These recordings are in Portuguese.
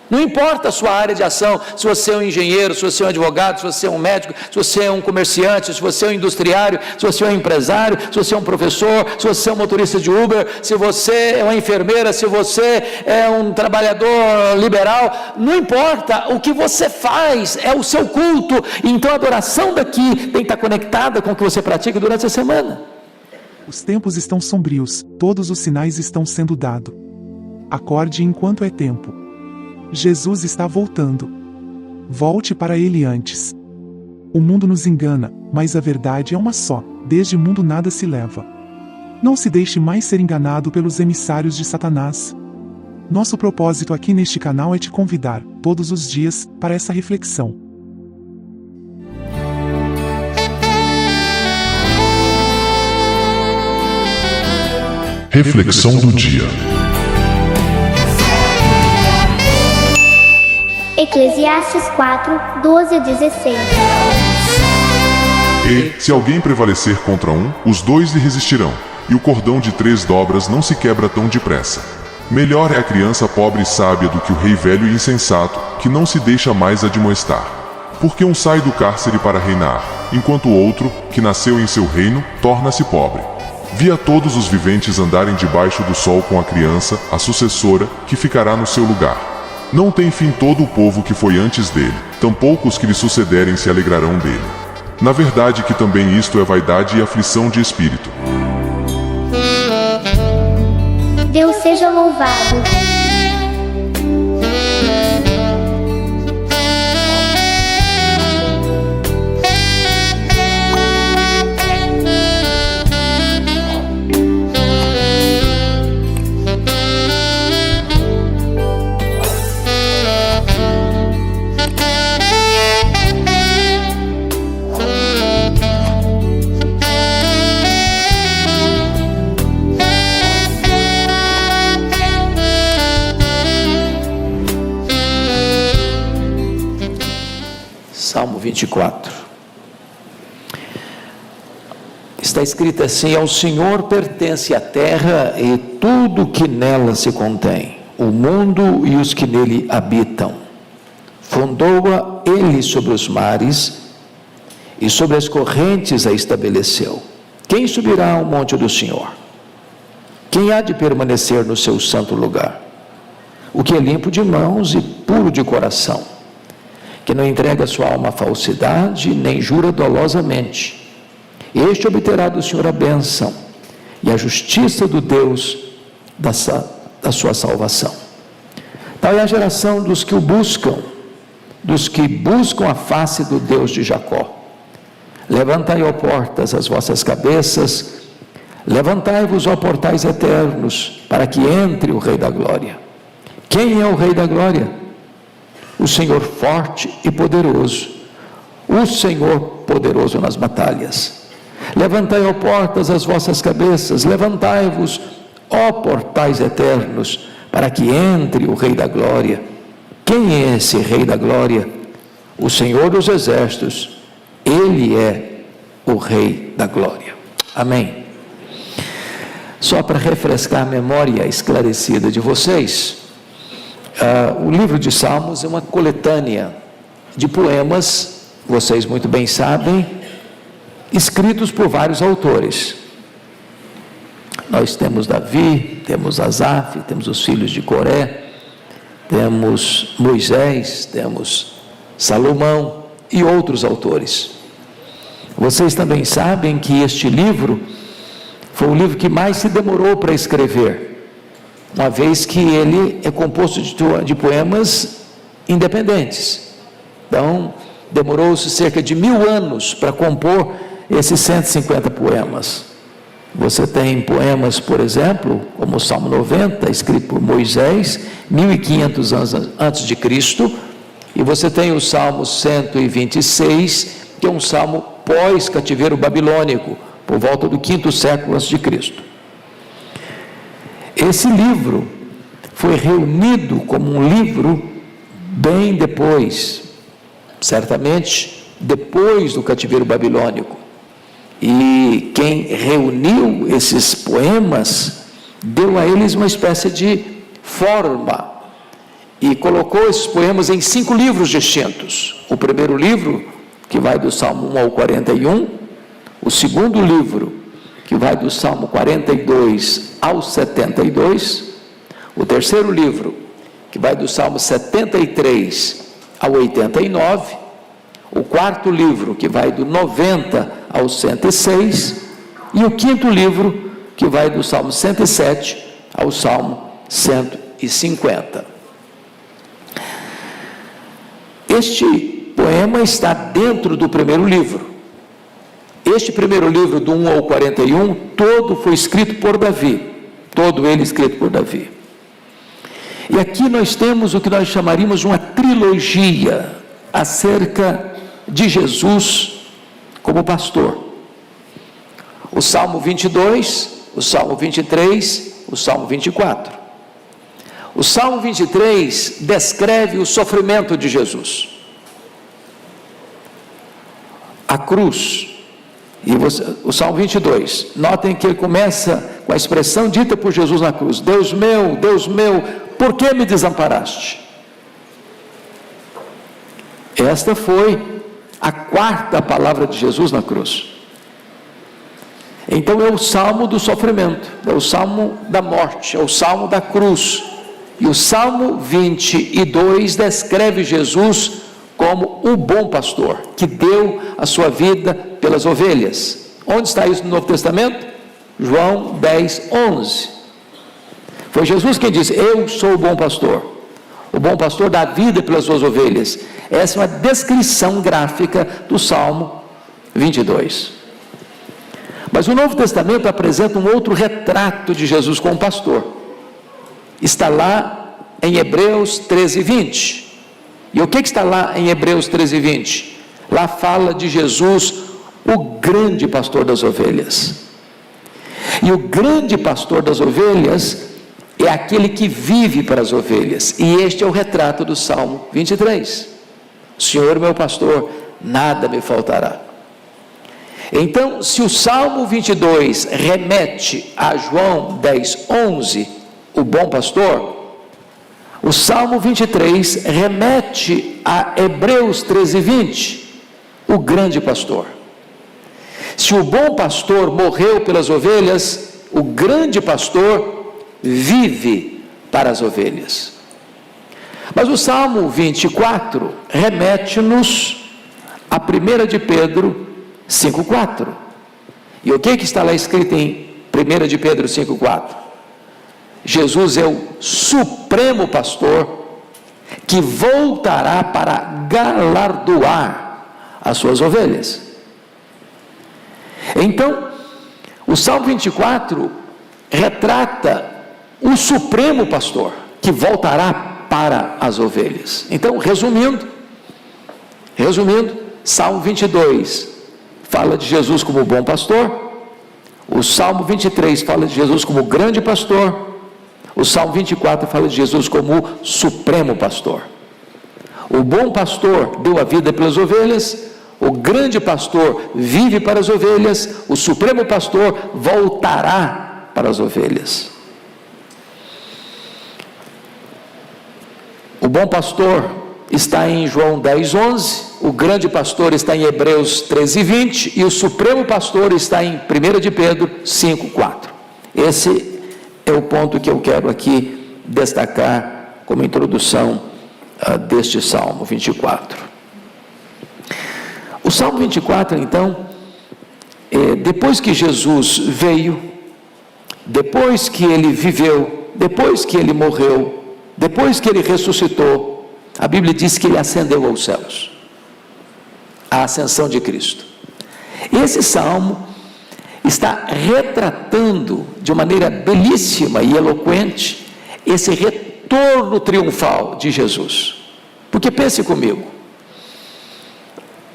Não importa a sua área de ação, se você é um engenheiro, se você é um advogado, se você é um médico, se você é um comerciante, se você é um industriário, se você é um empresário, se você é um professor, se você é um motorista de Uber, se você é uma enfermeira, se você é um trabalhador liberal, não importa, o que você faz é o seu culto, então a adoração daqui tem que estar conectada com o que você pratica durante a semana. Os tempos estão sombrios, todos os sinais estão sendo dados. Acorde enquanto é tempo. Jesus está voltando. Volte para ele antes. O mundo nos engana, mas a verdade é uma só: desde o mundo nada se leva. Não se deixe mais ser enganado pelos emissários de Satanás. Nosso propósito aqui neste canal é te convidar, todos os dias, para essa reflexão. Reflexão do dia. Eclesiastes 4, 12 a 16. E, se alguém prevalecer contra um, os dois lhe resistirão, e o cordão de 3 dobras não se quebra tão depressa. Melhor é a criança pobre e sábia do que o rei velho e insensato, que não se deixa mais admoestar. Porque um sai do cárcere para reinar, enquanto o outro, que nasceu em seu reino, torna-se pobre. Vi a todos os viventes andarem debaixo do sol com a criança, a sucessora, que ficará no seu lugar. Não tem fim todo o povo que foi antes dele, tampouco os que lhe sucederem se alegrarão dele. Na verdade que também isto é vaidade e aflição de espírito. Deus seja louvado. Salmo 24. Está escrito assim: ao Senhor pertence a terra e tudo que nela se contém, o mundo e os que nele habitam. Fundou-a ele sobre os mares e sobre as correntes a estabeleceu. Quem subirá ao monte do Senhor? Quem há de permanecer no seu santo lugar? O que é limpo de mãos e puro de coração, que não entrega sua alma à falsidade, nem jura dolosamente. Este obterá do Senhor a bênção e a justiça do Deus da sua salvação. Tal é a geração dos que o buscam, dos que buscam a face do Deus de Jacó. Levantai, ó portas, as vossas cabeças, levantai-vos, ó portais eternos, para que entre o Rei da Glória. Quem é o Rei da Glória? O Senhor forte e poderoso, o Senhor poderoso nas batalhas. Levantai, ó portas, as vossas cabeças, levantai-vos, ó portais eternos, para que entre o Rei da Glória. Quem é esse Rei da Glória? O Senhor dos Exércitos, Ele é o Rei da Glória. Amém. Só para refrescar a memória esclarecida de vocês, o livro de Salmos é uma coletânea de poemas, vocês muito bem sabem, escritos por vários autores. Nós temos Davi, temos Asaf, temos os filhos de Coré, temos Moisés, temos Salomão e outros autores. Vocês também sabem que este livro foi o livro que mais se demorou para escrever, uma vez que ele é composto de poemas independentes. Então, demorou-se cerca de 1000 anos para compor esses 150 poemas. Você tem poemas, por exemplo, como o Salmo 90, escrito por Moisés, 1500 anos antes de Cristo, e você tem o Salmo 126, que é um salmo pós-cativeiro babilônico, por volta do 5º século antes de Cristo. Esse livro foi reunido como um livro bem depois, certamente depois do cativeiro babilônico. E quem reuniu esses poemas deu a eles uma espécie de forma e colocou esses poemas em 5 livros distintos. O primeiro livro, que vai do Salmo 1 ao 41, o segundo livro, que vai do Salmo 42 ao 72, o terceiro livro, que vai do Salmo 73 ao 89, o quarto livro, que vai do 90 ao 106, e o quinto livro, que vai do Salmo 107 ao Salmo 150. Este poema está dentro do primeiro livro. Este primeiro livro, do 1 ao 41, todo foi escrito por Davi, todo ele escrito por Davi. E aqui nós temos o que nós chamaríamos de uma trilogia acerca de Jesus como pastor. O Salmo 22, o Salmo 23, o Salmo 24. O Salmo 23 descreve o sofrimento de Jesus, a cruz. E o Salmo 22, notem que ele começa com a expressão dita por Jesus na cruz: Deus meu, por que me desamparaste? Esta foi a 4ª palavra de Jesus na cruz. Então é o salmo do sofrimento, é o salmo da morte, é o salmo da cruz. E o Salmo 22 descreve Jesus como o bom pastor, que deu a sua vida pelas ovelhas. Onde está isso no Novo Testamento? João 10, 11. Foi Jesus quem disse: eu sou o bom pastor dá vida pelas suas ovelhas. Essa é uma descrição gráfica do Salmo 22. Mas o Novo Testamento apresenta um outro retrato de Jesus como pastor. Está lá em Hebreus 13, 20. E o que está lá em Hebreus 13, 20? Lá fala de Jesus, o grande pastor das ovelhas. E o grande pastor das ovelhas é aquele que vive para as ovelhas. E este é o retrato do Salmo 23. Senhor meu pastor, nada me faltará. Então, se o Salmo 22 remete a João 10, 11, o bom pastor, o Salmo 23 remete a Hebreus 13, 20, o grande pastor. Se o bom pastor morreu pelas ovelhas, o grande pastor vive para as ovelhas. Mas o Salmo 24 remete-nos a 1 de Pedro 5,4. E o que está lá escrito em 1 de Pedro 5,4? Jesus é o supremo pastor que voltará para galardoar as suas ovelhas. Então, o Salmo 24 retrata o supremo pastor que voltará para as ovelhas. Então, resumindo, Salmo 22 fala de Jesus como bom pastor, o Salmo 23 fala de Jesus como grande pastor, o Salmo 24 fala de Jesus como o supremo pastor. O bom pastor deu a vida pelas ovelhas, o grande pastor vive para as ovelhas, o supremo pastor voltará para as ovelhas. O bom pastor está em João 10, 11, o grande pastor está em Hebreus 13, 20, e o supremo pastor está em 1 de Pedro 5, 4. Esse é o ponto que eu quero aqui destacar como introdução deste Salmo 24. O Salmo 24, então, depois que Jesus veio, depois que ele viveu, depois que ele morreu, depois que ele ressuscitou, a Bíblia diz que ele ascendeu aos céus, a ascensão de Cristo. Esse salmo está retratando de maneira belíssima e eloquente esse retorno triunfal de Jesus. Porque pense comigo,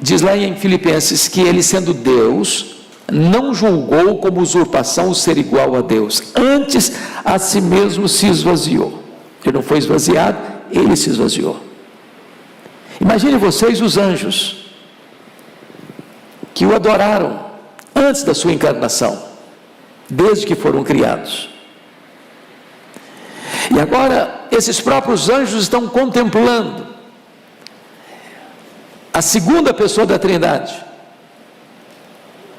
diz lá em Filipenses que ele, sendo Deus, não julgou como usurpação o ser igual a Deus, antes a si mesmo se esvaziou. Ele não foi esvaziado, ele se esvaziou. Imagine vocês os anjos que o adoraram antes da sua encarnação, desde que foram criados. E agora, esses próprios anjos estão contemplando a segunda pessoa da Trindade,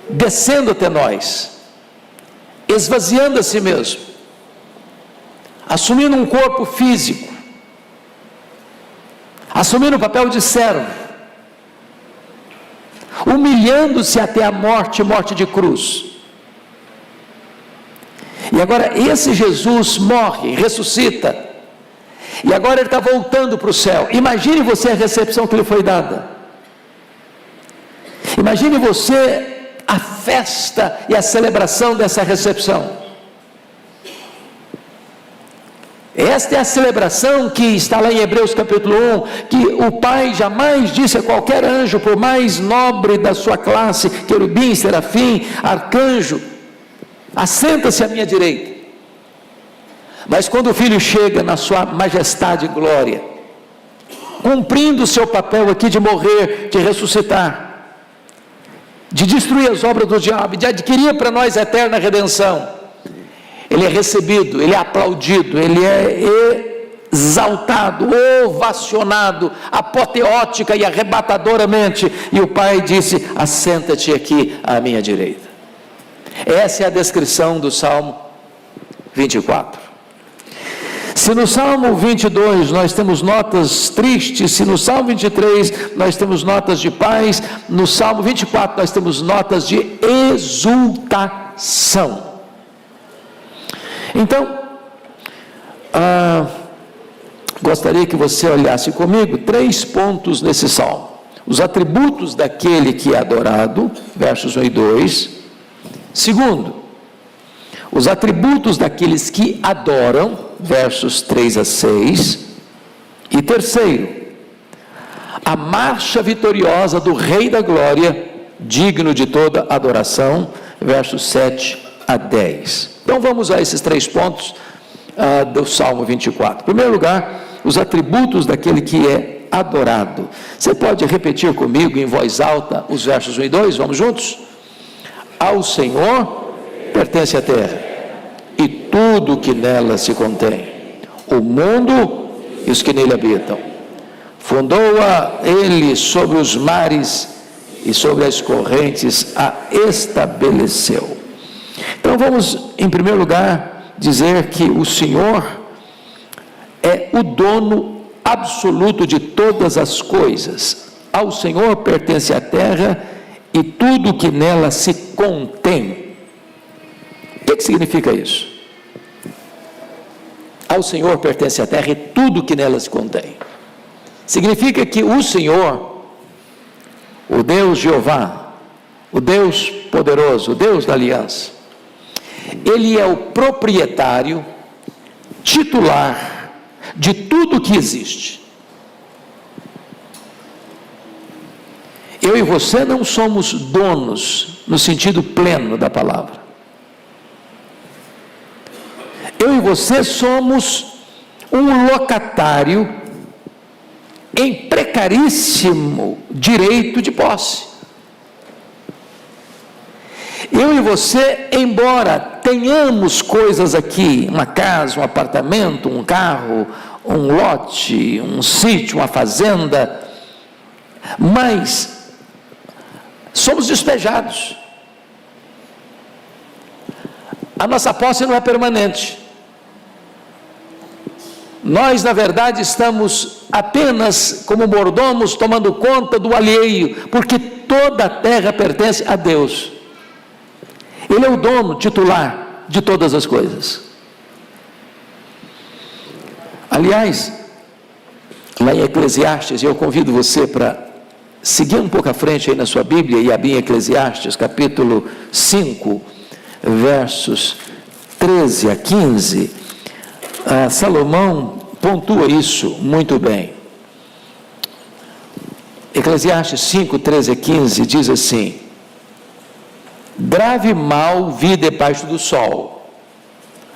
descendo até nós, esvaziando a si mesmo, assumindo um corpo físico, assumindo o papel de servo, humilhando-se até a morte, morte de cruz. E agora esse Jesus morre, ressuscita, e agora ele está voltando para o céu. Imagine você a recepção que lhe foi dada. Imagine você a festa e a celebração dessa recepção. Esta é a celebração que está lá em Hebreus capítulo 1, que o Pai jamais disse a qualquer anjo, por mais nobre da sua classe, querubim, serafim, arcanjo, assenta-se à minha direita. Mas quando o Filho chega na sua majestade e glória, cumprindo o seu papel aqui de morrer, de ressuscitar, de destruir as obras do diabo, de adquirir para nós a eterna redenção, ele é recebido, ele é aplaudido, ele é exaltado, ovacionado, apoteótica e arrebatadoramente, e o Pai disse: assenta-te aqui à minha direita. Essa é a descrição do Salmo 24. Se no Salmo 22 nós temos notas tristes, se no Salmo 23 nós temos notas de paz, no Salmo 24 nós temos notas de exultação. Então, gostaria que você olhasse comigo 3 pontos nesse Salmo. Os atributos daquele que é adorado, versos 1 e 2. Segundo, os atributos daqueles que adoram, versos 3 a 6. E terceiro, a marcha vitoriosa do Rei da Glória, digno de toda adoração, versos 7 a 10. Então vamos a esses 3 pontos do Salmo 24. Em primeiro lugar, os atributos daquele que é adorado. Você pode repetir comigo em voz alta os versos 1 e 2, vamos juntos? Ao Senhor pertence a terra e tudo que nela se contém, o mundo e os que nele habitam. Fundou-a ele sobre os mares e sobre as correntes a estabeleceu. Então vamos, em primeiro lugar, dizer que o Senhor é o dono absoluto de todas as coisas. Ao Senhor pertence a terra e tudo que nela se contém. O que significa isso? Ao Senhor pertence a terra e tudo que nela se contém. Significa que o Senhor, o Deus Jeová, o Deus poderoso, o Deus da aliança, Ele é o proprietário, titular de tudo que existe. Eu e você não somos donos no sentido pleno da palavra. Eu e você somos um locatário em precaríssimo direito de posse. Eu e você, embora tenhamos coisas aqui, uma casa, um apartamento, um carro, um lote, um sítio, uma fazenda, mas somos despejados. A nossa posse não é permanente. Nós, na verdade, estamos apenas como mordomos tomando conta do alheio, porque toda a terra pertence a Deus. Ele é o dono titular de todas as coisas. Aliás, lá em Eclesiastes, eu convido você para seguir um pouco à frente aí na sua Bíblia e abrir em Eclesiastes, capítulo 5, versos 13 a 15, Salomão pontua isso muito bem. Eclesiastes 5, 13 a 15 diz assim: grave mal vi debaixo do sol,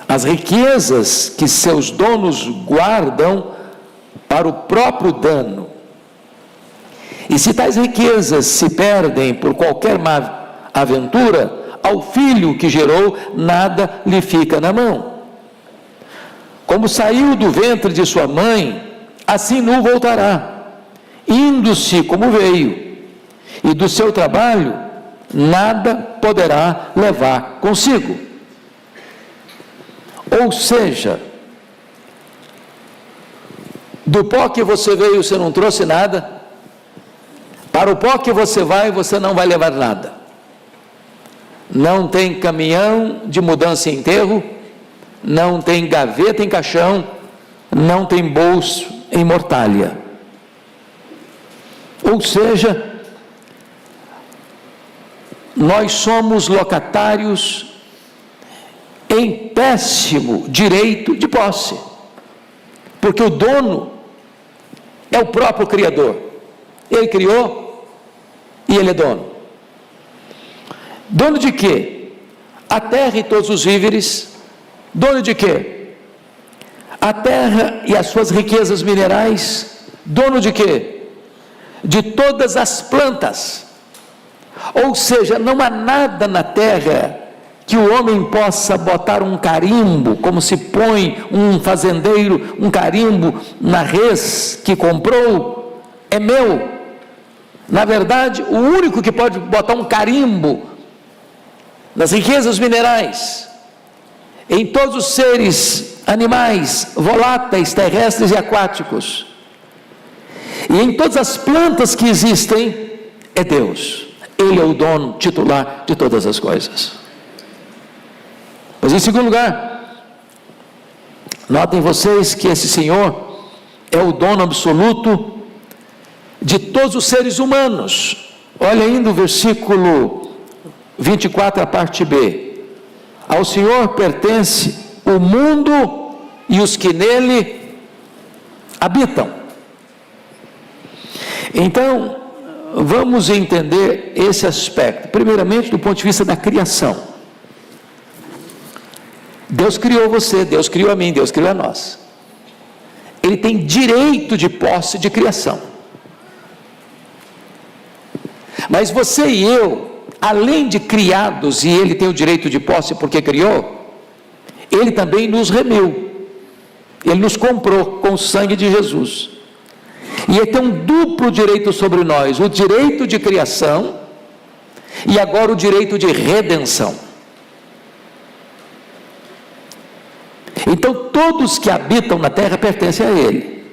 as riquezas que seus donos guardam para o próprio dano. E se tais riquezas se perdem por qualquer má aventura, ao filho que gerou nada lhe fica na mão. Com Como saiu do ventre de sua mãe, assim nu voltará, indo-se como veio, e do seu trabalho nada poderá levar consigo. Ou seja, do pó que você veio, você não trouxe nada. Para o pó que você vai, você não vai levar nada. Não tem caminhão de mudança e enterro, não tem gaveta em caixão, não tem bolso em mortalha. Ou seja, nós somos locatários em péssimo direito de posse, porque o dono é o próprio Criador. Ele criou e ele é dono. Dono de quê? A terra e todos os víveres. Dono de quê? A terra e as suas riquezas minerais. Dono de quê? De todas as plantas. Ou seja, não há nada na terra que o homem possa botar um carimbo, como se põe um fazendeiro um carimbo na res que comprou, é meu. Na verdade, o único que pode botar um carimbo nas riquezas minerais, em todos os seres animais, voláteis, terrestres e aquáticos, e em todas as plantas que existem, é Deus. Ele é o dono titular de todas as coisas. Mas em segundo lugar, notem vocês que esse Senhor é o dono absoluto de todos os seres humanos. Olha ainda o versículo 24, a parte B. Ao Senhor pertence o mundo e os que nele habitam. Então, vamos entender esse aspecto, primeiramente do ponto de vista da criação. Deus criou você, Deus criou a mim, Deus criou a nós. Ele tem direito de posse de criação. Mas você e eu, além de criados, e Ele tem o direito de posse porque criou, Ele também nos remiu. Ele nos comprou com o sangue de Jesus. E Ele tem um duplo direito sobre nós, o direito de criação e agora o direito de redenção. Então todos que habitam na terra pertencem a Ele,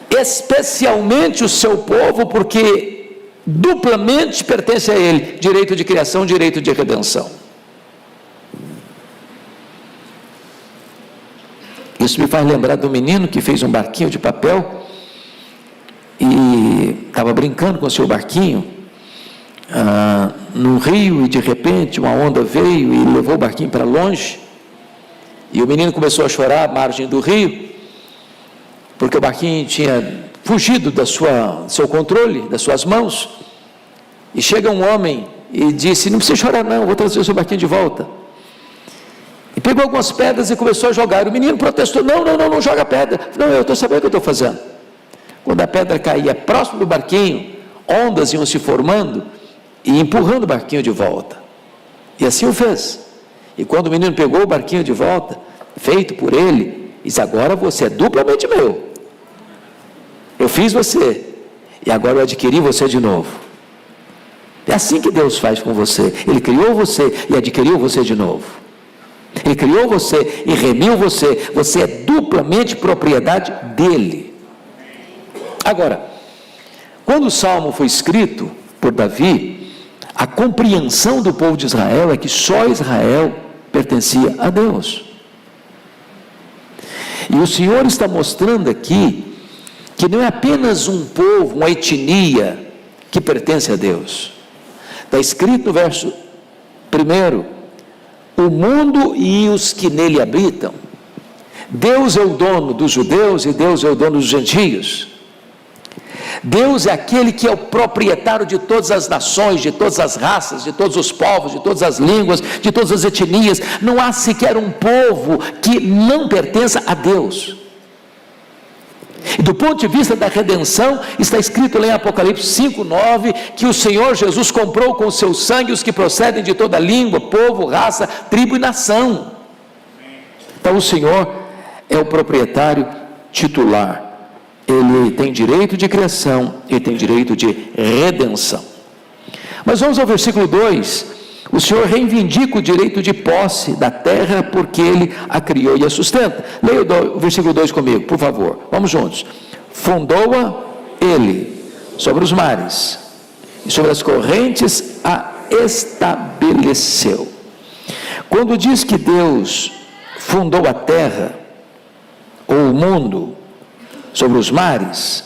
especialmente o seu povo, porque duplamente pertence a Ele, direito de criação, direito de redenção. Isso me faz lembrar do menino que fez um barquinho de papel e estava brincando com o seu barquinho no rio, e de repente uma onda veio e levou o barquinho para longe. E o menino começou a chorar à margem do rio, porque o barquinho tinha fugido do seu controle, das suas mãos. E chega um homem e disse: não precisa chorar não, vou trazer o seu barquinho de volta. E pegou algumas pedras e começou a jogar. O menino protestou: não joga pedra. Não, eu estou sabendo o que eu estou fazendo. Quando a pedra caía próximo do barquinho, ondas iam se formando e empurrando o barquinho de volta. E assim o fez. E quando o menino pegou o barquinho de volta, feito por ele, disse: agora você é duplamente meu. Eu fiz você, e agora eu adquiri você de novo. É assim que Deus faz com você. Ele criou você e adquiriu você de novo. Ele criou você e remiu você. Você é duplamente propriedade dele. Agora, quando o Salmo foi escrito por Davi, a compreensão do povo de Israel é que só Israel pertencia a Deus. E o Senhor está mostrando aqui que não é apenas um povo, uma etnia que pertence a Deus. Está escrito no verso 1: o mundo e os que nele habitam. Deus é o dono dos judeus e Deus é o dono dos gentios. Deus é aquele que é o proprietário de todas as nações, de todas as raças, de todos os povos, de todas as línguas, de todas as etnias. Não há sequer um povo que não pertença a Deus. E do ponto de vista da redenção, está escrito lá em Apocalipse 5:9, que o Senhor Jesus comprou com o seu sangue os que procedem de toda língua, povo, raça, tribo e nação. Então o Senhor é o proprietário titular. Ele tem direito de criação, ele tem direito de redenção. Mas vamos ao versículo 2. O Senhor reivindica o direito de posse da terra porque Ele a criou e a sustenta. Leia o versículo 2 comigo, por favor. Vamos juntos. Fundou-a Ele sobre os mares e sobre as correntes a estabeleceu. Quando diz que Deus fundou a terra ou o mundo sobre os mares,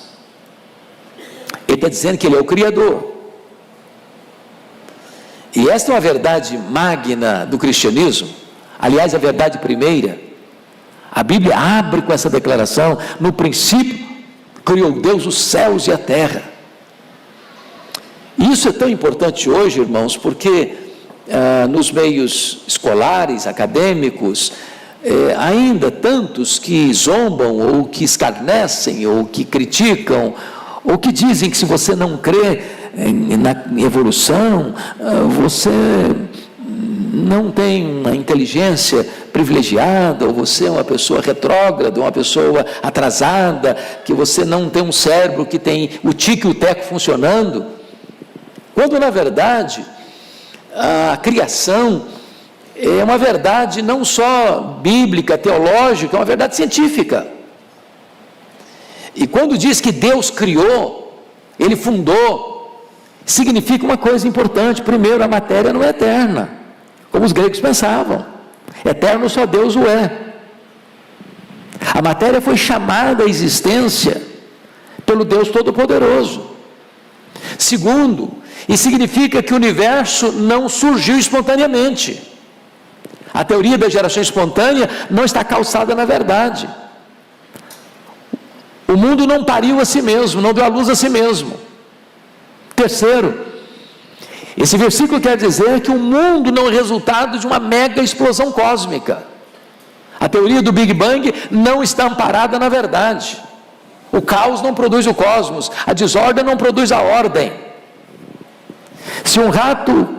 Ele está dizendo que Ele é o Criador. E esta é uma verdade magna do cristianismo, aliás, a verdade primeira. A Bíblia abre com essa declaração: no princípio criou Deus os céus e a terra. E isso é tão importante hoje, irmãos, porque nos meios escolares, acadêmicos, ainda tantos que zombam, ou que escarnecem, ou que criticam, ou que dizem que se você não crê na evolução, você não tem uma inteligência privilegiada, ou você é uma pessoa retrógrada, uma pessoa atrasada, que você não tem um cérebro que tem o tique e o teco funcionando, quando na verdade a criação é uma verdade não só bíblica, teológica, é uma verdade científica. E quando diz que Deus criou, Ele fundou, significa uma coisa importante. Primeiro, a matéria não é eterna, como os gregos pensavam. Eterno só Deus o é. A matéria foi chamada à existência pelo Deus Todo-Poderoso. Segundo, isso significa que o universo não surgiu espontaneamente. A teoria da geração espontânea não está calçada na verdade. O mundo não pariu a si mesmo, não deu à luz a si mesmo. Terceiro, esse versículo quer dizer que o mundo não é resultado de uma mega explosão cósmica. A teoria do Big Bang não está amparada na verdade. O caos não produz o cosmos, a desordem não produz a ordem. Se um rato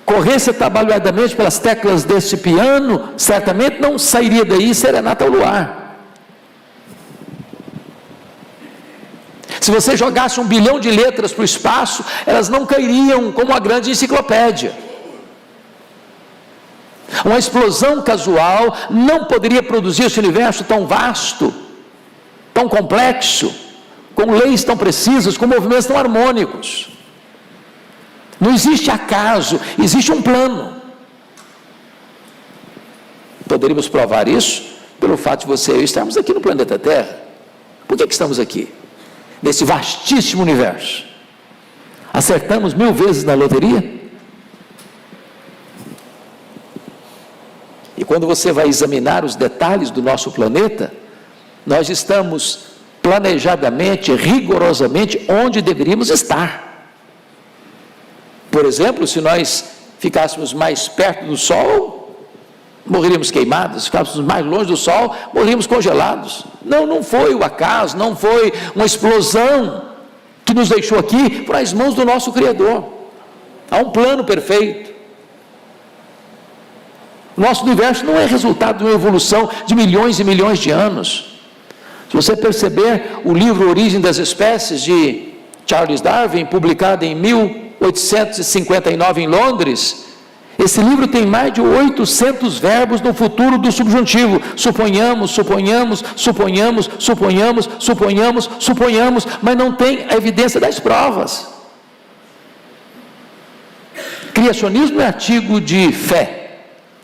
corresse atabalhoadamente pelas teclas deste piano, certamente não sairia daí serenata ao luar. Se você jogasse 1 bilhão de letras para o espaço, elas não cairiam como uma grande enciclopédia. Uma explosão casual não poderia produzir esse universo tão vasto, tão complexo, com leis tão precisas, com movimentos tão harmônicos. Não existe acaso, existe um plano. Poderíamos provar isso pelo fato de você e eu estarmos aqui no planeta Terra. Por que estamos aqui? Nesse vastíssimo universo. Acertamos 1000 vezes na loteria? E quando você vai examinar os detalhes do nosso planeta, nós estamos planejadamente, rigorosamente onde deveríamos estar. Por exemplo, se nós ficássemos mais perto do Sol, morreríamos queimados. Se ficássemos mais longe do Sol, morreríamos congelados. Não foi o acaso, não foi uma explosão que nos deixou aqui por as mãos do nosso Criador. Há um plano perfeito. O nosso universo não é resultado de uma evolução de milhões e milhões de anos. Se você perceber o livro Origem das Espécies, de Charles Darwin, publicado em 1859 em Londres, esse livro tem mais de 800 verbos no futuro do subjuntivo. Suponhamos, suponhamos, suponhamos, suponhamos, suponhamos, suponhamos, mas não tem a evidência das provas. Criacionismo é artigo de fé.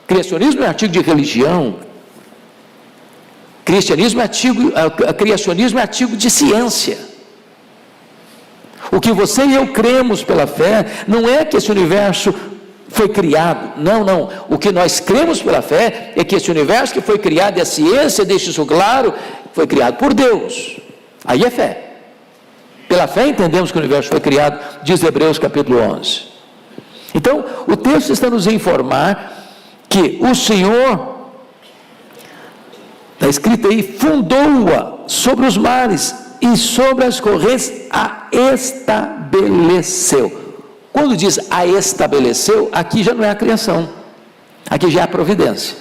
Criacionismo é artigo de religião. Criacionismo é artigo de ciência. O que você e eu cremos pela fé não é que esse universo foi criado. Não. O que nós cremos pela fé é que esse universo que foi criado, e a ciência deixa isso claro, foi criado por Deus. Aí é fé. Pela fé entendemos que o universo foi criado, diz Hebreus capítulo 11. Então, o texto está nos a informar que o Senhor, está escrito aí, fundou-a sobre os mares e sobre as correntes a estabeleceu. Quando diz a estabeleceu, aqui já não é a criação, aqui já é a providência.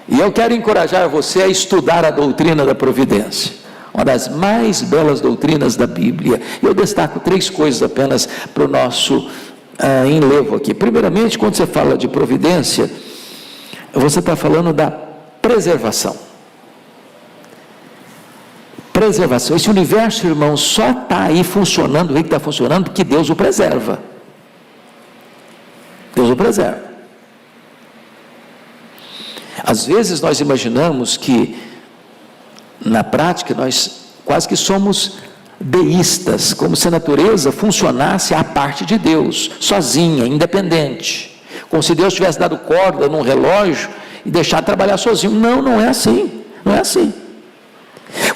E eu quero encorajar você a estudar a doutrina da providência, uma das mais belas doutrinas da Bíblia. Eu destaco 3 coisas apenas para o nosso enlevo aqui. Primeiramente, quando você fala de providência, você está falando da preservação. Preservação. Esse universo, irmão, só está aí funcionando, o que está funcionando, porque Deus o preserva. Deus o preserva. Às vezes nós imaginamos que, na prática, nós quase que somos deístas, como se a natureza funcionasse à parte de Deus, sozinha, independente, como se Deus tivesse dado corda num relógio e deixado trabalhar sozinho. Não, não é assim, não é assim.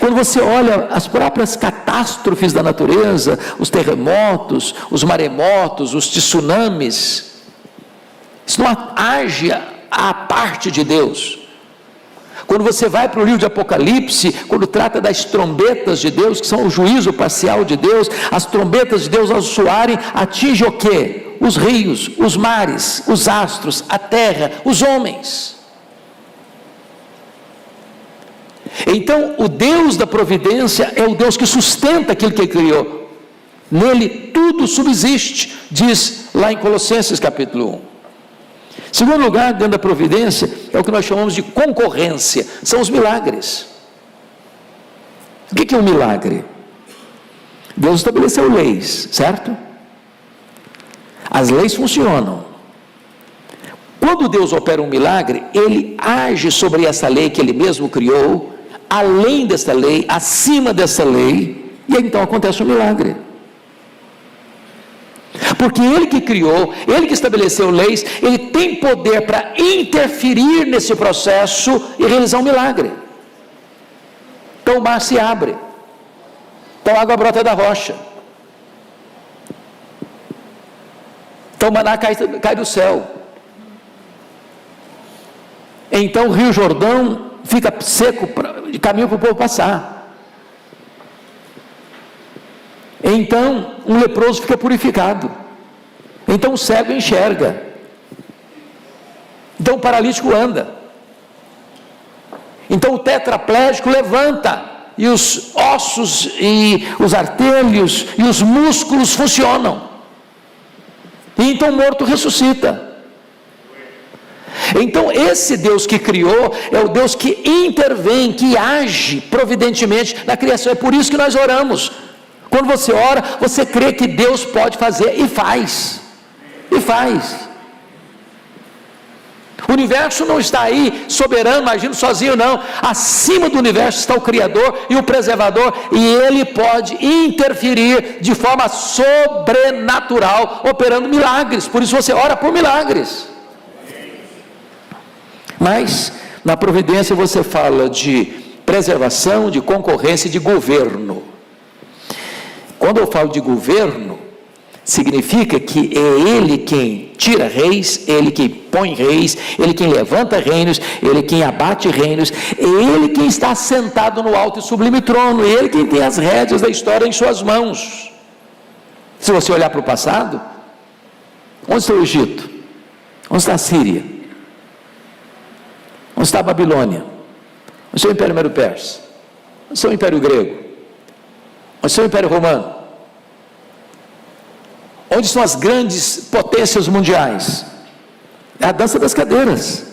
Quando você olha as próprias catástrofes da natureza, os terremotos, os maremotos, os tsunamis, isso não age à parte de Deus. Quando você vai para o livro de Apocalipse, quando trata das trombetas de Deus, que são o juízo parcial de Deus, as trombetas de Deus ao soarem, atinge o quê? Os rios, os mares, os astros, a terra, os homens. Então, o Deus da providência é o Deus que sustenta aquilo que Ele criou. Nele tudo subsiste, diz lá em Colossenses capítulo 1. Segundo lugar, dentro da providência, é o que nós chamamos de concorrência, são os milagres. O que é um milagre? Deus estabeleceu leis, certo? As leis funcionam. Quando Deus opera um milagre, Ele age sobre essa lei que Ele mesmo criou, além dessa lei, acima dessa lei, e então acontece um milagre. Porque Ele que criou, Ele que estabeleceu leis, Ele tem poder para interferir nesse processo e realizar um milagre. Então o mar se abre, então a água brota da rocha, então o maná cai do céu, então o rio Jordão fica seco, de caminho para o povo passar. Então um leproso fica purificado, então o cego enxerga, então o paralítico anda, então o tetraplégico levanta, e os ossos e os artérios e os músculos funcionam, e então o morto ressuscita. Então esse Deus que criou é o Deus que intervém, que age providentemente na criação. É por isso que nós oramos. Quando você ora, você crê que Deus pode fazer e faz. E faz. O universo não está aí soberano, agindo sozinho, não. Acima do universo está o Criador e o Preservador, e Ele pode interferir de forma sobrenatural, operando milagres. Por isso você ora por milagres. Mas na providência você fala de preservação, de concorrência e de governo. Quando eu falo de governo, significa que é Ele quem tira reis, Ele quem põe reis, Ele quem levanta reinos, Ele quem abate reinos, é Ele quem está sentado no alto e sublime trono, é Ele quem tem as rédeas da história em suas mãos. Se você olhar para o passado, onde está o Egito? Onde está a Síria? Onde está a Babilônia? Onde está o Império Medo-Persa? Onde está o Império Grego? Onde está o Império Romano? Onde estão as grandes potências mundiais? É a dança das cadeiras.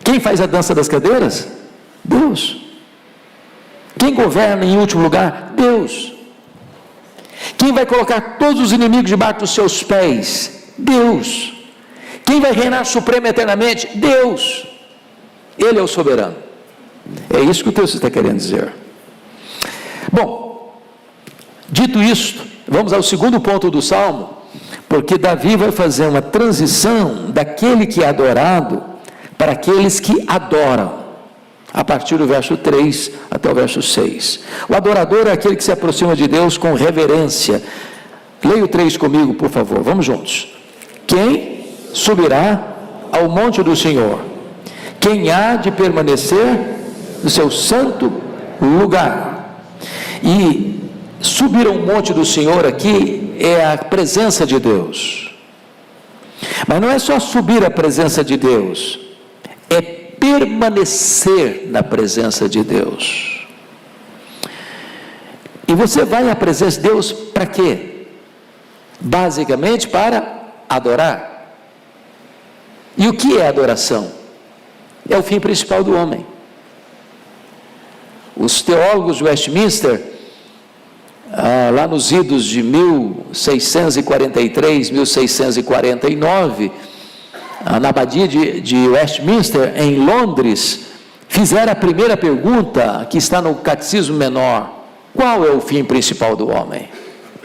Quem faz a dança das cadeiras? Deus. Quem governa em último lugar? Deus. Quem vai colocar todos os inimigos debaixo dos seus pés? Deus. Quem vai reinar supremo eternamente? Deus. Ele é o soberano. É isso que o texto está querendo dizer. Bom, dito isto, vamos ao segundo ponto do Salmo, porque Davi vai fazer uma transição daquele que é adorado para aqueles que adoram, a partir do verso 3 até o verso 6. O adorador é aquele que se aproxima de Deus com reverência. Leia o 3 comigo, por favor, vamos juntos. Quem subirá ao monte do Senhor? Quem há de permanecer no seu santo lugar? E subir ao monte do Senhor aqui é a presença de Deus. Mas não é só subir a presença de Deus, é permanecer na presença de Deus. E você vai à presença de Deus para quê? Basicamente para adorar. E o que é adoração? É o fim principal do homem. Os teólogos de Westminster, lá nos idos de 1643, 1649, na abadia de Westminster, em Londres, fizeram a primeira pergunta, que está no Catecismo Menor: qual é o fim principal do homem?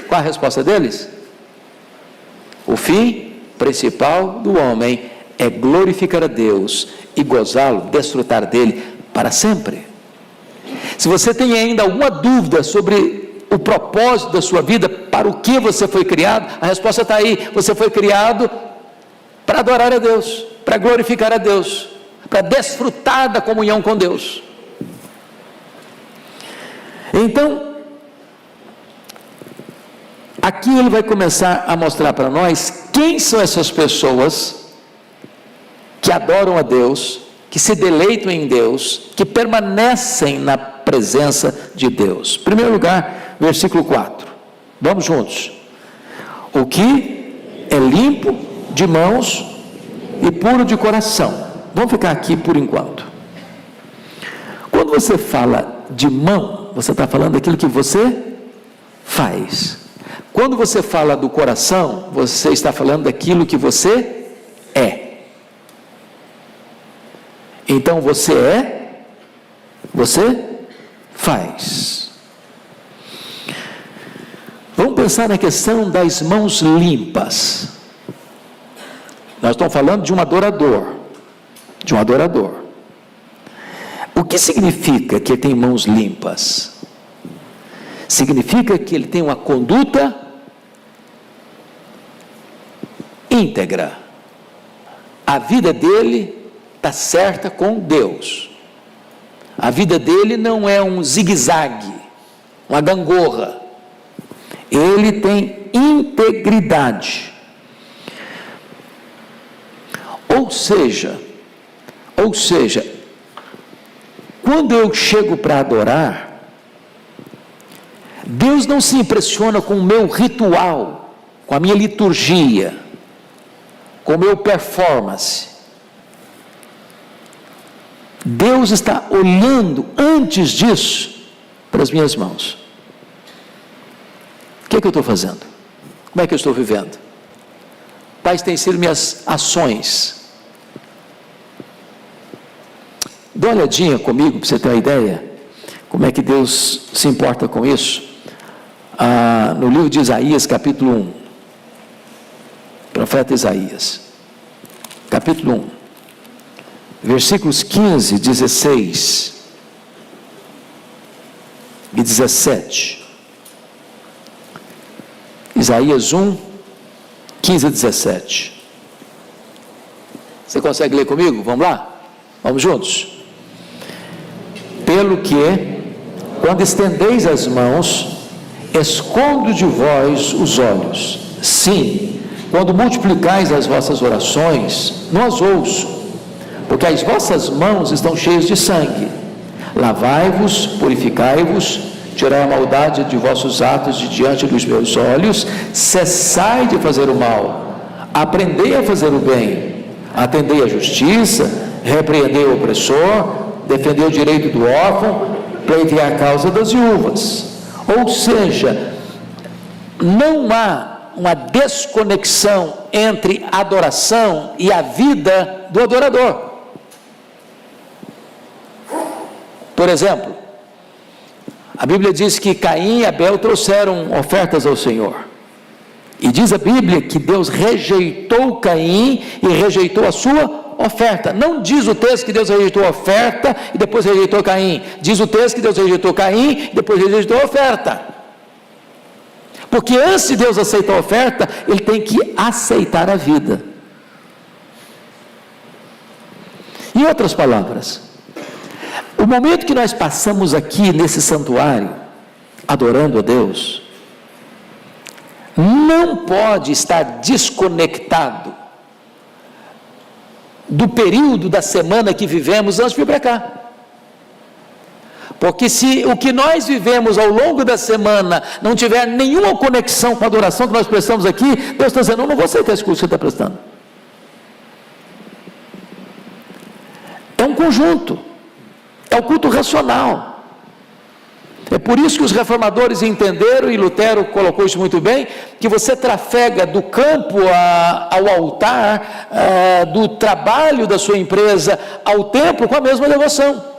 Qual a resposta deles? O fim principal do homem é glorificar a Deus e gozá-lo, desfrutar dele para sempre. Se você tem ainda alguma dúvida sobre o propósito da sua vida, para o que você foi criado, a resposta está aí: você foi criado para adorar a Deus, para glorificar a Deus, para desfrutar da comunhão com Deus. Então, aqui ele vai começar a mostrar para nós quem são essas pessoas que adoram a Deus, que se deleitam em Deus, que permanecem na presença de Deus. Em primeiro lugar, versículo 4. Vamos juntos. O que é limpo de mãos e puro de coração. Vamos ficar aqui por enquanto. Quando você fala de mão, você está falando daquilo que você faz. Quando você fala do coração, você está falando daquilo que você é. Então você é, você faz. Vamos pensar na questão das mãos limpas. Nós estamos falando de um adorador. De um adorador. O que significa que ele tem mãos limpas? Significa que ele tem uma conduta íntegra. A vida dele está certa com Deus. A vida dele não é um zigue-zague, uma gangorra. Ele tem integridade. Ou seja, quando eu chego para adorar, Deus não se impressiona com o meu ritual, com a minha liturgia, com o meu performance. Deus está olhando antes disso para as minhas mãos. O que é que eu estou fazendo? Como é que eu estou vivendo? Quais têm sido minhas ações? Dá uma olhadinha comigo para você ter uma ideia como é que Deus se importa com isso. No livro de Isaías, capítulo 1, profeta Isaías, capítulo 1, versículos 15, 16 e 17. Isaías 1, 15 a 17. Você consegue ler comigo? Vamos lá? Vamos juntos? Pelo que, quando estendeis as mãos, escondo de vós os olhos. Sim, quando multiplicais as vossas orações, não as ouço, porque as vossas mãos estão cheias de sangue. Lavai-vos, purificai-vos, tirai a maldade de vossos atos de diante dos meus olhos, cessai de fazer o mal, aprendei a fazer o bem, atendei a justiça, repreendei o opressor, defendei o direito do órfão, pleitei a causa das viúvas. Ou seja, não há uma desconexão entre a adoração e a vida do adorador. Por exemplo, a Bíblia diz que Caim e Abel trouxeram ofertas ao Senhor. E diz a Bíblia que Deus rejeitou Caim e rejeitou a sua oferta. Não diz o texto que Deus rejeitou a oferta e depois rejeitou Caim. Diz o texto que Deus rejeitou Caim e depois rejeitou a oferta. Porque antes de Deus aceitar a oferta, Ele tem que aceitar a vida. Em outras palavras, o momento que nós passamos aqui nesse santuário, adorando a Deus, não pode estar desconectado do período da semana que vivemos antes de vir para cá. Porque se o que nós vivemos ao longo da semana não tiver nenhuma conexão com a adoração que nós prestamos aqui, Deus está dizendo, não vou aceitar esse culto que você está prestando. É um conjunto, é o culto racional. É por isso que os reformadores entenderam, e Lutero colocou isso muito bem, que você trafega do campo ao altar, do trabalho da sua empresa ao templo com a mesma devoção.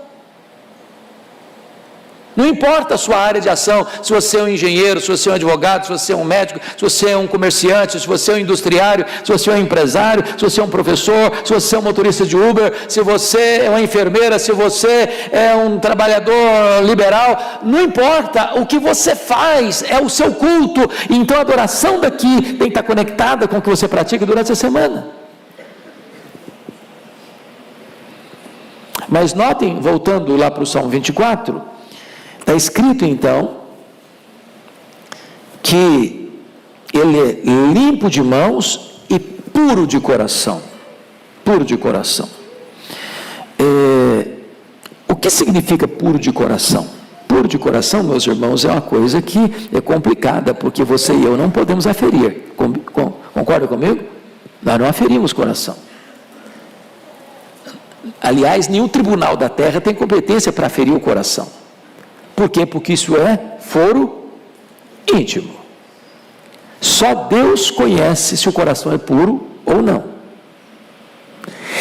Não importa a sua área de ação, se você é um engenheiro, se você é um advogado, se você é um médico, se você é um comerciante, se você é um industriário, se você é um empresário, se você é um professor, se você é um motorista de Uber, se você é uma enfermeira, se você é um trabalhador liberal, não importa, o que você faz é o seu culto, então a adoração daqui tem que estar conectada com o que você pratica durante a semana. Mas notem, voltando lá para o Salmo 24, está escrito então, que ele é limpo de mãos e puro de coração. Puro de coração. O que significa puro de coração? Puro de coração, meus irmãos, é uma coisa que é complicada, porque você e eu não podemos aferir. Concorda comigo? Nós não aferimos coração. Aliás, nenhum tribunal da terra tem competência para aferir o coração. Por quê? Porque isso é foro íntimo. Só Deus conhece se o coração é puro ou não.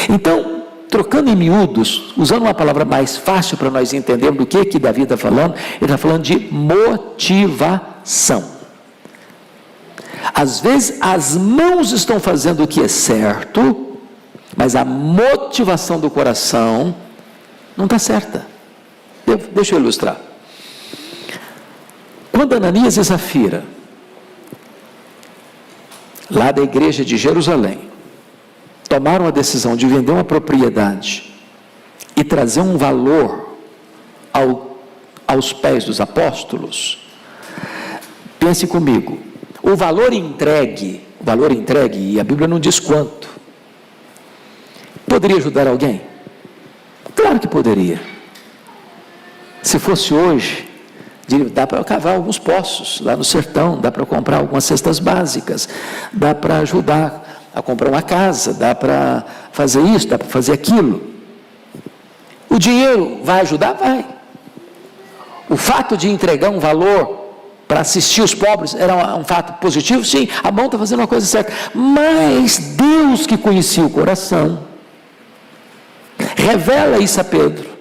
Então, trocando em miúdos, usando uma palavra mais fácil para nós entendermos do que Davi está falando, ele está falando de motivação. Às vezes as mãos estão fazendo o que é certo, mas a motivação do coração não está certa. Deixa eu ilustrar. Quando Ananias e Safira, lá da igreja de Jerusalém, tomaram a decisão de vender uma propriedade e trazer um valor aos pés dos apóstolos, pense comigo, o valor entregue, e a Bíblia não diz quanto, poderia ajudar alguém? Claro que poderia. Se fosse hoje, dá para cavar alguns poços lá no sertão, dá para comprar algumas cestas básicas, dá para ajudar a comprar uma casa, dá para fazer isso, dá para fazer aquilo. O dinheiro vai ajudar? Vai. O fato de entregar um valor para assistir os pobres era um fato positivo? Sim, a mão está fazendo uma coisa certa. Mas Deus, que conhecia o coração, revela isso a Pedro.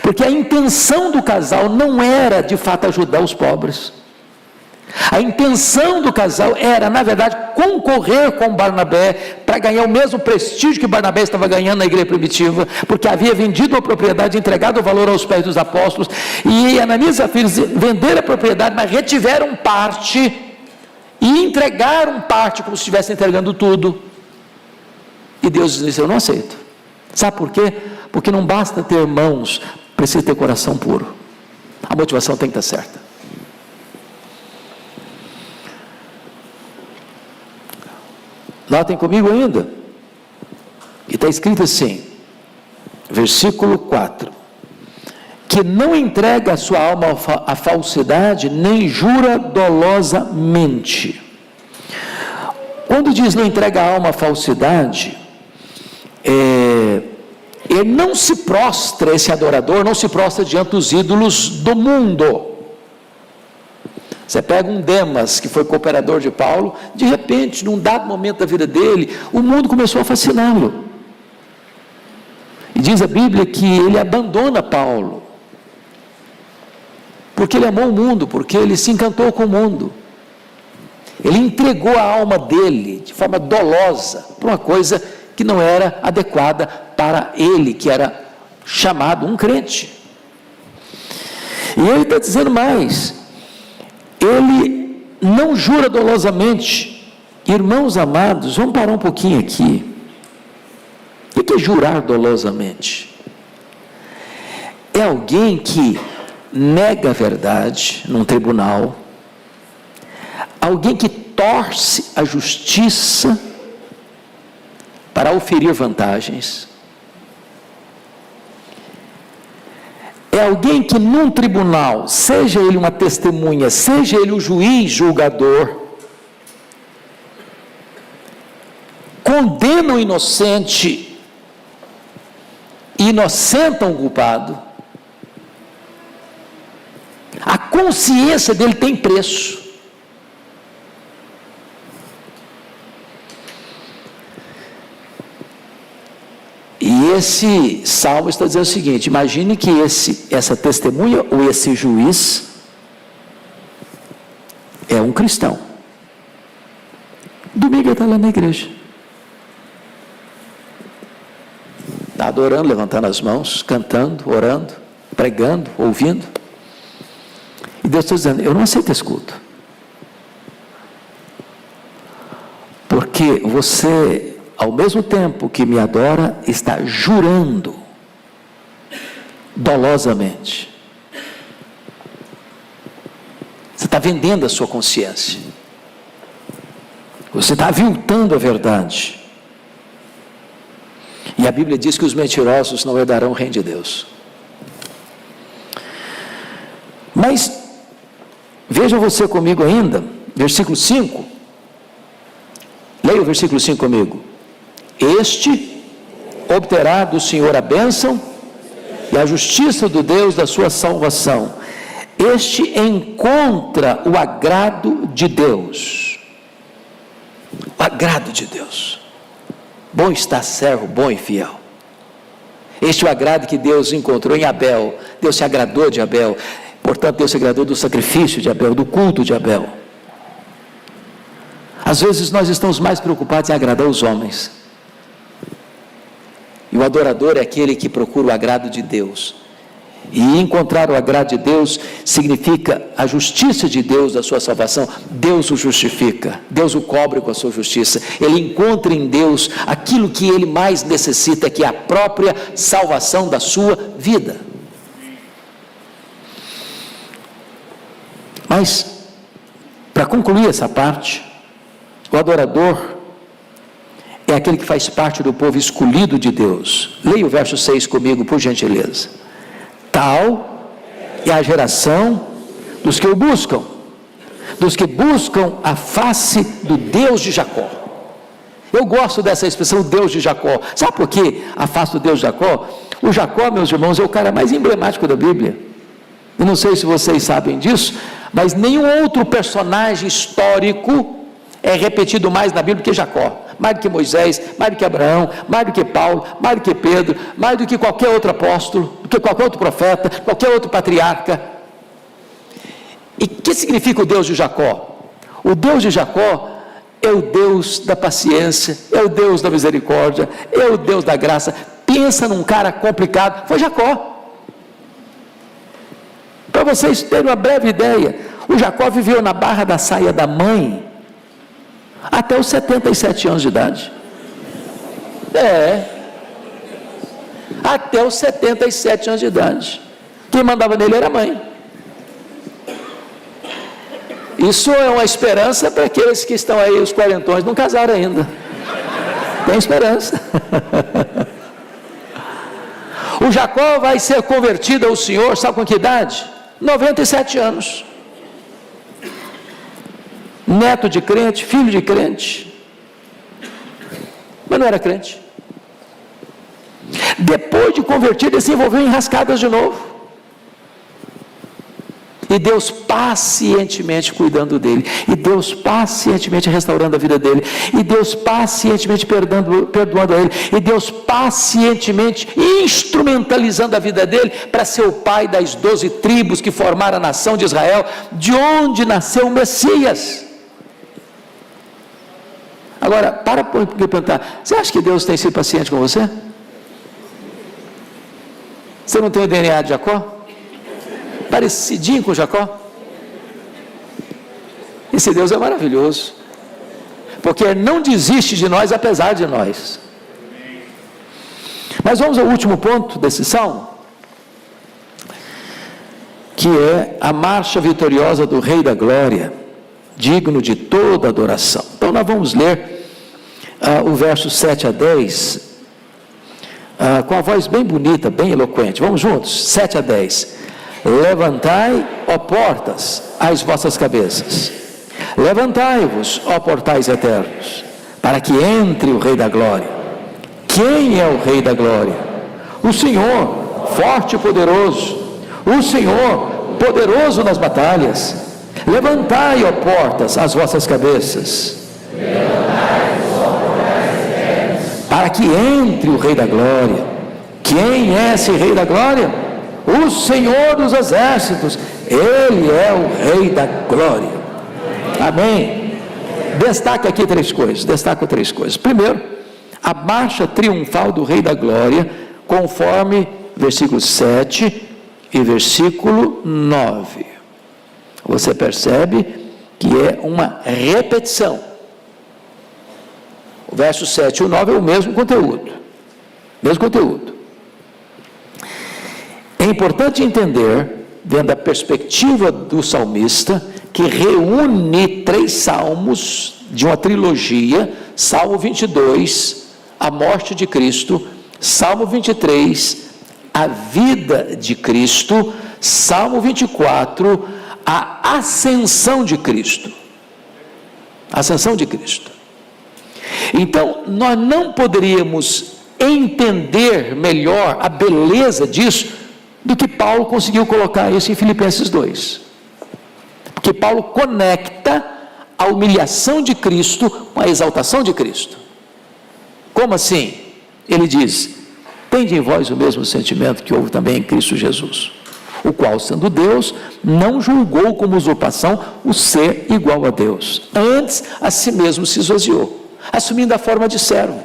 Porque a intenção do casal não era de fato ajudar os pobres. A intenção do casal era, na verdade, concorrer com Barnabé para ganhar o mesmo prestígio que Barnabé estava ganhando na igreja primitiva, porque havia vendido a propriedade, entregado o valor aos pés dos apóstolos, e Ananias e Safira venderam a propriedade, mas retiveram parte e entregaram parte como se estivessem entregando tudo. E Deus disse, eu não aceito. Sabe por quê? Porque não basta ter mãos, precisa ter coração puro. A motivação tem que estar certa. Notem comigo ainda. E está escrito assim, versículo 4. Que não entrega a sua alma à falsidade, nem jura dolosamente. Quando diz não entrega a alma à falsidade, ele não se prostra, esse adorador não se prostra diante dos ídolos do mundo. Você pega um Demas, que foi cooperador de Paulo, de repente, num dado momento da vida dele, o mundo começou a fasciná-lo. E diz a Bíblia que ele abandona Paulo, porque ele amou o mundo, porque ele se encantou com o mundo. Ele entregou a alma dele, de forma dolosa, para uma coisa que não era adequada para ele, que era chamado um crente. E ele está dizendo mais, ele não jura dolosamente. Irmãos amados, vamos parar um pouquinho aqui. O que é jurar dolosamente? É alguém que nega a verdade num tribunal, alguém que torce a justiça para oferir vantagens. É alguém que num tribunal, seja ele uma testemunha, seja ele o juiz julgador, condena o inocente e inocenta um culpado. A consciência dele tem preço. E esse salmo está dizendo o seguinte: imagine que essa testemunha ou esse juiz é um cristão. Domingo ele está lá na igreja, está adorando, levantando as mãos, cantando, orando, pregando, ouvindo. E Deus está dizendo: eu não aceito esse culto, porque você, ao mesmo tempo que me adora, está jurando dolosamente. Você está vendendo a sua consciência. Você está aviltando a verdade. E a Bíblia diz que os mentirosos não herdarão o reino de Deus. Mas, veja você comigo ainda, versículo 5. Leia o versículo 5 comigo. Este obterá do Senhor a bênção e a justiça do Deus da sua salvação. Este encontra o agrado de Deus. O agrado de Deus. Bom está servo, bom e fiel. Este é o agrado que Deus encontrou em Abel. Deus se agradou de Abel. Portanto, Deus se agradou do sacrifício de Abel, do culto de Abel. Às vezes nós estamos mais preocupados em agradar os homens. E o adorador é aquele que procura o agrado de Deus. E encontrar o agrado de Deus significa a justiça de Deus da sua salvação. Deus o justifica, Deus o cobre com a sua justiça. Ele encontra em Deus aquilo que ele mais necessita, que é a própria salvação da sua vida. Mas, para concluir essa parte, o adorador é aquele que faz parte do povo escolhido de Deus. Leia o verso 6 comigo, por gentileza. Tal é a geração dos que o buscam, dos que buscam a face do Deus de Jacó. Eu gosto dessa expressão, Deus de Jacó. Sabe por quê? A face do Deus de Jacó? O Jacó, meus irmãos, é o cara mais emblemático da Bíblia. Eu não sei se vocês sabem disso, mas nenhum outro personagem histórico é repetido mais na Bíblia que Jacó. Mais do que Moisés, mais do que Abraão, mais do que Paulo, mais do que Pedro, mais do que qualquer outro apóstolo, do que qualquer outro profeta, qualquer outro patriarca. E o que significa o Deus de Jacó? O Deus de Jacó é o Deus da paciência, é o Deus da misericórdia, é o Deus da graça. Pensa num cara complicado, foi Jacó. Para vocês terem uma breve ideia, o Jacó viveu na barra da saia da mãe até os 77 anos de idade. Até os 77 anos de idade. Quem mandava nele era a mãe. Isso é uma esperança para aqueles que estão aí, os quarentões, não casaram ainda. Tem esperança. O Jacó vai ser convertido ao Senhor, sabe com que idade? 97 anos. Neto de crente, filho de crente, mas não era crente. Depois de convertido, ele se envolveu em rascadas de novo. E Deus pacientemente cuidando dele, e Deus pacientemente restaurando a vida dele, e Deus pacientemente perdoando a ele, e Deus pacientemente instrumentalizando a vida dele para ser o pai das 12 tribos que formaram a nação de Israel, de onde nasceu o Messias. Agora, para perguntar, você acha que Deus tem sido paciente com você? Você não tem o DNA de Jacó? Parecidinho com Jacó? Esse Deus é maravilhoso, porque Ele não desiste de nós apesar de nós. Mas vamos ao último ponto desse salmo, que é a marcha vitoriosa do Rei da Glória, digno de toda adoração. Então nós vamos ler o verso 7 a 10, com a voz bem bonita, bem eloquente. Vamos juntos? 7 a 10. Levantai, ó portas, as vossas cabeças. Levantai-vos, ó portais eternos, para que entre o Rei da Glória. Quem é o Rei da Glória? O Senhor, forte e poderoso. O Senhor, poderoso nas batalhas. Levantai, ó portas, as vossas cabeças. Para que entre o Rei da Glória. Quem é esse Rei da Glória? O Senhor dos Exércitos. Ele é o Rei da Glória. Amém? Destaque aqui três coisas. Destaco três coisas. Primeiro, a marcha triunfal do Rei da Glória, conforme versículo 7 e versículo 9. Você percebe que é uma repetição. O verso 7 e o 9 é o mesmo conteúdo. Mesmo conteúdo. É importante entender, dentro da perspectiva do salmista, que reúne 3 salmos de uma trilogia: Salmo 22, a morte de Cristo; Salmo 23, a vida de Cristo; Salmo 24, a ascensão de Cristo. Ascensão de Cristo. Então, nós não poderíamos entender melhor a beleza disso do que Paulo conseguiu colocar isso em Filipenses 2. Porque Paulo conecta a humilhação de Cristo com a exaltação de Cristo. Como assim? Ele diz: tende em vós o mesmo sentimento que houve também em Cristo Jesus, o qual, sendo Deus, não julgou como usurpação o ser igual a Deus. Antes, a si mesmo se esvaziou, assumindo a forma de servo,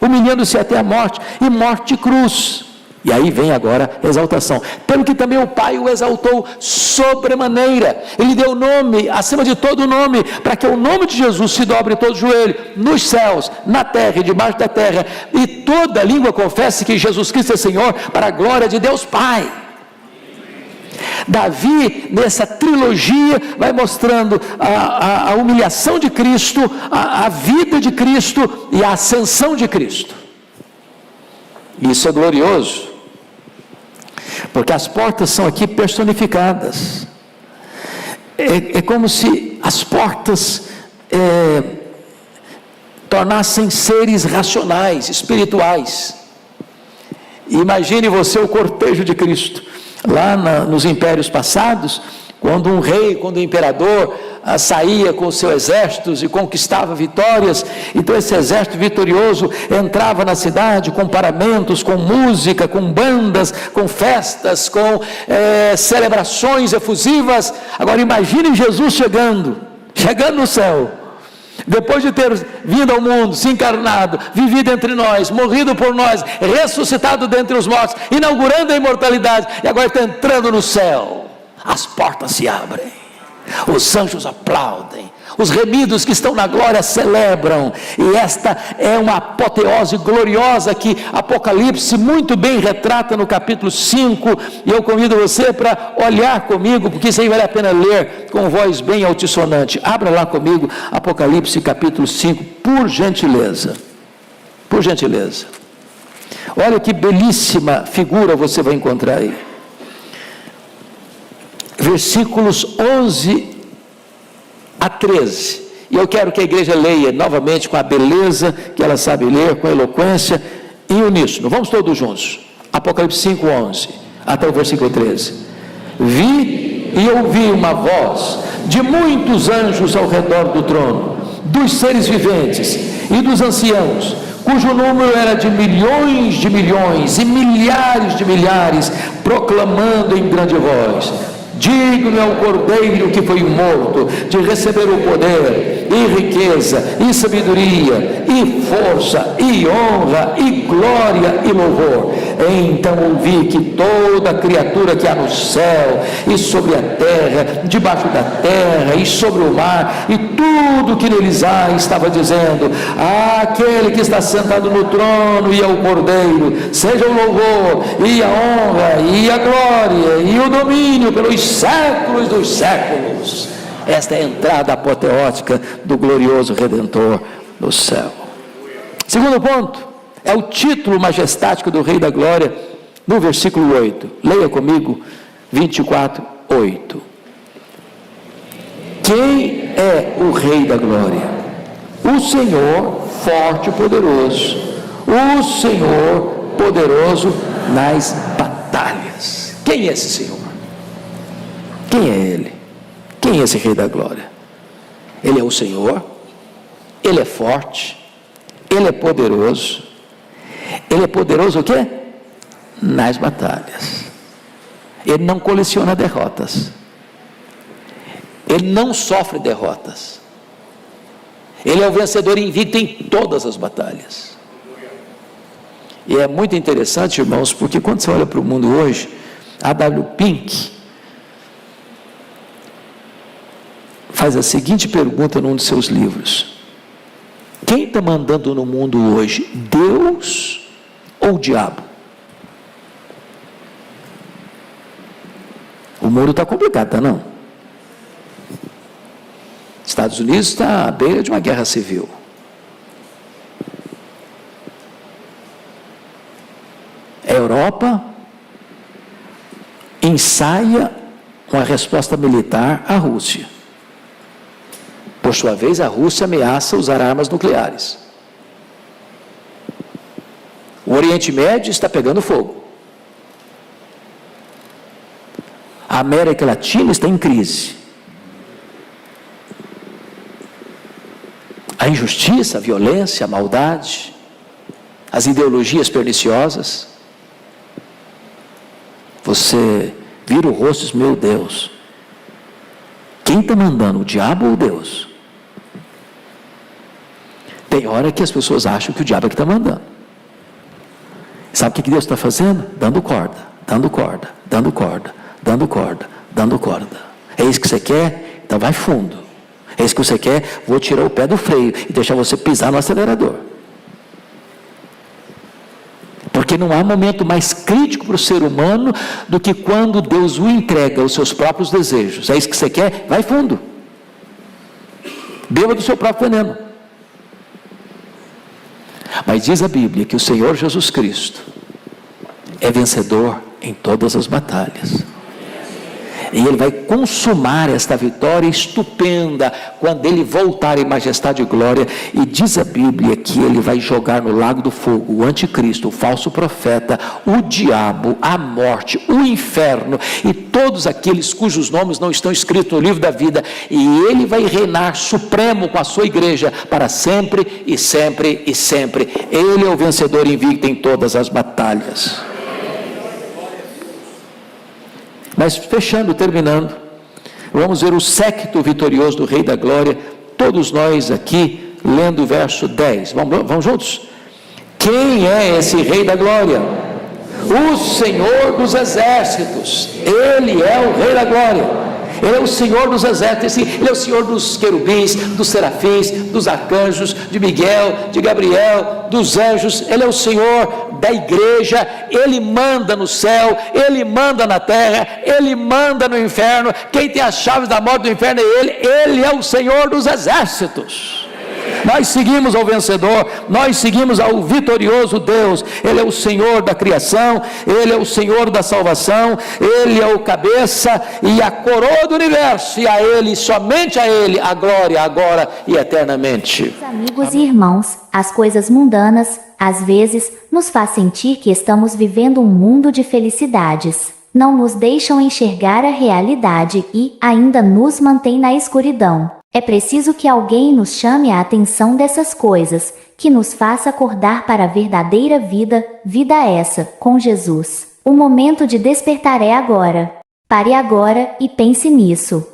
humilhando-se até a morte, e morte de cruz. E aí vem agora a exaltação. Pelo que também o Pai o exaltou sobremaneira. Ele deu nome, acima de todo nome, para que o nome de Jesus se dobre todo joelho, nos céus, na terra e debaixo da terra, e toda língua confesse que Jesus Cristo é Senhor, para a glória de Deus Pai. Davi, nessa trilogia, vai mostrando a humilhação de Cristo, a vida de Cristo e a ascensão de Cristo. Isso é glorioso, porque as portas são aqui personificadas. É como se as portas tornassem seres racionais, espirituais. Imagine você o cortejo de Cristo, lá nos impérios passados, quando um rei, quando um imperador saía com seus exércitos e conquistava vitórias. Então esse exército vitorioso entrava na cidade com paramentos, com música, com bandas, com festas, com celebrações efusivas. Agora imagine Jesus chegando no céu, depois de ter vindo ao mundo, se encarnado, vivido entre nós, morrido por nós, ressuscitado dentre os mortos, inaugurando a imortalidade, e agora está entrando no céu. As portas se abrem, os anjos aplaudem, os remidos que estão na glória celebram, e esta é uma apoteose gloriosa que Apocalipse muito bem retrata no capítulo 5, e eu convido você para olhar comigo, porque isso aí vale a pena ler com voz bem altissonante. Abra lá comigo, Apocalipse capítulo 5, por gentileza. Por gentileza. Olha que belíssima figura você vai encontrar aí. Versículos 11 a 13, e eu quero que a igreja leia novamente com a beleza que ela sabe ler, com a eloquência, em uníssono. Vamos todos juntos. Apocalipse 5, 11 até o versículo 13. Vi e ouvi uma voz de muitos anjos ao redor do trono, dos seres viventes e dos anciãos, cujo número era de milhões e milhares de milhares, proclamando em grande voz: digno é o Cordeiro que foi morto de receber o poder, e riqueza, e sabedoria, e força, e honra, e glória, e louvor. Então ouvi que toda criatura que há no céu, e sobre a terra, debaixo da terra, e sobre o mar, e tudo que neles há, estava dizendo: àquele que está sentado no trono e ao Cordeiro, seja o louvor, e a honra, e a glória, e o domínio pelos séculos dos séculos. Esta é a entrada apoteótica do glorioso Redentor no céu. Segundo ponto, é o título majestático do Rei da Glória, no versículo 8. Leia comigo, 24, 8. Quem é o Rei da Glória? O Senhor forte e poderoso. O Senhor poderoso nas batalhas. Quem é esse Senhor? Quem é Ele? Quem é esse Rei da Glória? Ele é o Senhor, Ele é forte, Ele é poderoso. Ele é poderoso o quê? Nas batalhas. Ele não coleciona derrotas. Ele não sofre derrotas. Ele é o vencedor invicto em todas as batalhas. E é muito interessante, irmãos, porque quando você olha para o mundo hoje, a W. Pink faz a seguinte pergunta num de seus livros: quem está mandando no mundo hoje, Deus ou o diabo? O mundo está complicado, tá não? Estados Unidos está à beira de uma guerra civil. A Europa ensaia uma resposta militar à Rússia. Por sua vez, a Rússia ameaça usar armas nucleares. O Oriente Médio está pegando fogo. A América Latina está em crise. A injustiça, a violência, a maldade, as ideologias perniciosas. Você vira o rosto e diz: meu Deus, quem está mandando, o diabo ou Deus? Tem hora que as pessoas acham que o diabo é que está mandando. Sabe o que Deus está fazendo? Dando corda, dando corda, dando corda, dando corda, dando corda. É isso que você quer? Então vai fundo. É isso que você quer? Vou tirar o pé do freio e deixar você pisar no acelerador. Porque não há momento mais crítico para o ser humano do que quando Deus o entrega os seus próprios desejos. É isso que você quer? Vai fundo. Beba do seu próprio veneno. Mas diz a Bíblia que o Senhor Jesus Cristo é vencedor em todas as batalhas. E Ele vai consumar esta vitória estupenda quando Ele voltar em majestade e glória. E diz a Bíblia que Ele vai jogar no lago do fogo o anticristo, o falso profeta, o diabo, a morte, o inferno e todos aqueles cujos nomes não estão escritos no livro da vida. E Ele vai reinar supremo com a sua igreja para sempre e sempre e sempre. Ele é o vencedor invicto em todas as batalhas. Mas fechando, terminando, vamos ver o séquito vitorioso do Rei da Glória, todos nós aqui, lendo o verso 10, vamos juntos? Quem é esse Rei da Glória? O Senhor dos Exércitos. Ele é o Rei da Glória. Ele é o Senhor dos exércitos, Ele é o Senhor dos querubins, dos serafins, dos arcanjos, de Miguel, de Gabriel, dos anjos. Ele é o Senhor da igreja. Ele manda no céu, Ele manda na terra, Ele manda no inferno. Quem tem as chaves da morte do inferno é Ele. Ele é o Senhor dos exércitos. Nós seguimos ao vencedor, nós seguimos ao vitorioso Deus. Ele é o Senhor da criação, Ele é o Senhor da salvação, Ele é o cabeça e a coroa do universo, e a Ele, somente a Ele, a glória agora e eternamente. Amigos e irmãos, as coisas mundanas, às vezes, nos faz sentir que estamos vivendo um mundo de felicidades. Não nos deixam enxergar a realidade e ainda nos mantém na escuridão. É preciso que alguém nos chame a atenção dessas coisas, que nos faça acordar para a verdadeira vida, vida essa, com Jesus. O momento de despertar é agora. Pare agora e pense nisso.